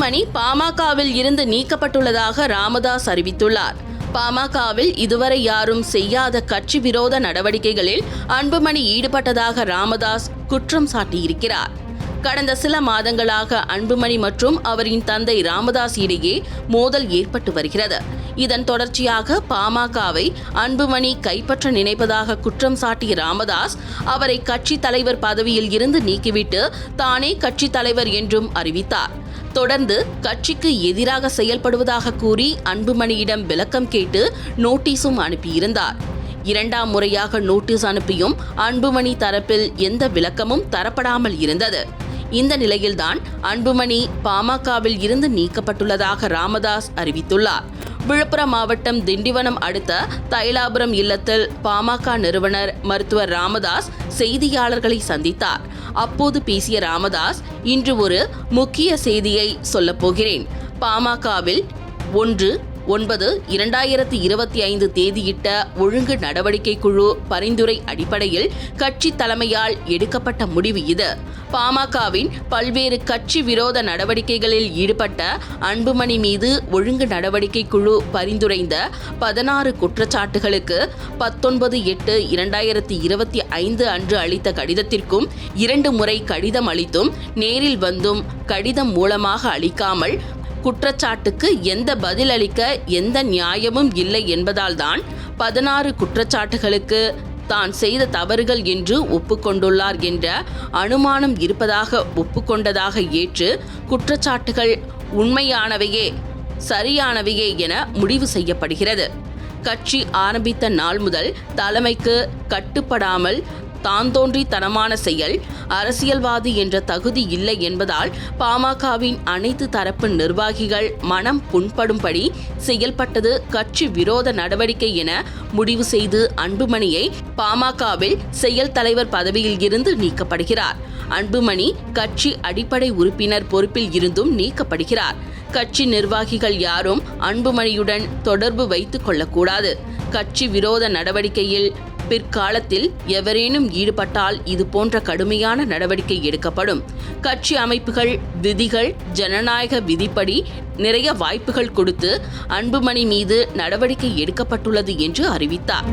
அன்புமணி பாமகவில் இருந்து நீக்கப்பட்டுள்ளதாக ராமதாஸ் அறிவித்துள்ளார். பாமகவில் இதுவரை யாரும் செய்யாத கட்சி விரோத நடவடிக்கைகளில் அன்புமணி ஈடுபட்டதாக ராமதாஸ் குற்றம் சாட்டியிருக்கிறார். கடந்த சில மாதங்களாக அன்புமணி மற்றும் அவரின் தந்தை ராமதாஸ் இடையே மோதல் ஏற்பட்டு வருகிறது. இதன் தொடர்ச்சியாக பாமகவை அன்புமணி கைப்பற்ற நினைப்பதாக குற்றம் சாட்டிய ராமதாஸ் அவரை கட்சி தலைவர் பதவியில் இருந்து நீக்கிவிட்டு தானே கட்சி தலைவர் என்றும் அறிவித்தார். தொடர்ந்து கட்சிக்கு எதிராக செயல்படுவதாக கூறி அன்புமணியிடம் விளக்கம் கேட்டு நோட்டீஸும் அனுப்பியிருந்தார். இரண்டாம் முறையாக நோட்டீஸ் அனுப்பியும் அன்புமணி தரப்பில் எந்த விளக்கமும் தரப்படாமல் இருந்தது. இந்த நிலையில்தான் அன்புமணி பாமகவில் இருந்து நீக்கப்பட்டுள்ளதாக ராமதாஸ் அறிவித்துள்ளார். விழுப்புரம் மாவட்டம் திண்டிவனம் அடுத்த தைலாபுரம் இல்லத்தில் பாமக நிறுவனர் மருத்துவர் ராமதாஸ் செய்தியாளர்களை சந்தித்தார். அப்போது பேசிய ராமதாஸ், இன்று ஒரு முக்கிய செய்தியை சொல்லப்போகிறேன். பாமகவில் 1/9/2025 தேதியிட்ட ஒழுங்கு நடவடிக்கை குழு பரிந்துரை அடிப்படையில் கட்சி தலைமையால் எடுக்கப்பட்ட முடிவு இது. பாமகவின் பல்வேறு கட்சி விரோத நடவடிக்கைகளில் ஈடுபட்ட அன்புமணி மீது ஒழுங்கு நடவடிக்கை குழு பரிந்துரைந்த 16 குற்றச்சாட்டுகளுக்கு 19/8/2025 அன்று அளித்த கடிதத்திற்கும் 2 முறை கடிதம் அளித்தும் நேரில் வந்தும் கடிதம் மூலமாக அளிக்காமல் குற்றச்சாட்டுக்கு எந்த பதில் அளிக்க எந்த நியாயமும் இல்லை என்பதால்தான் 16 குற்றச்சாட்டுகளுக்கு தான் செய்த தவறுகள் என்று ஒப்புக்கொண்டுள்ளார் என்ற அனுமானம் இருப்பதாக ஒப்புக்கொண்டதாக ஏற்று குற்றச்சாட்டுகள் உண்மையானவையே சரியானவையே என முடிவு செய்யப்படுகிறது. கட்சி ஆரம்பித்த நாள் முதல் தலைமைக்கு கட்டுப்படாமல் தாந்தோன்றித்தனமான செயல், அரசியல்வாதி என்ற தகுதி இல்லை என்பதால் பாமகவின் அனைத்து தரப்பு நிர்வாகிகள் மனம் புண்படும்படி செயல்பட்டது கட்சி விரோத நடவடிக்கை என முடிவு செய்து அன்புமணியை பாமகவில் செயல் தலைவர் பதவியில் இருந்து நீக்கப்படுகிறார். அன்புமணி கட்சி அடிப்படை உறுப்பினர் பொறுப்பில் இருந்தும் நீக்கப்படுகிறார். கட்சி நிர்வாகிகள் யாரும் அன்புமணியுடன் தொடர்பு வைத்துக் கொள்ளக்கூடாது. கட்சி விரோத நடவடிக்கையில் பிற்காலத்தில் எவரேனும் ஈடுபட்டால் இது போன்ற கடுமையான நடவடிக்கை எடுக்கப்படும். கட்சி அமைப்புகள் விதிகள் ஜனநாயக விதிப்படி நிறைய வாய்ப்புகள் கொடுத்து அன்புமணி மீது நடவடிக்கை எடுக்கப்பட்டுள்ளது என்று அறிவித்தார்.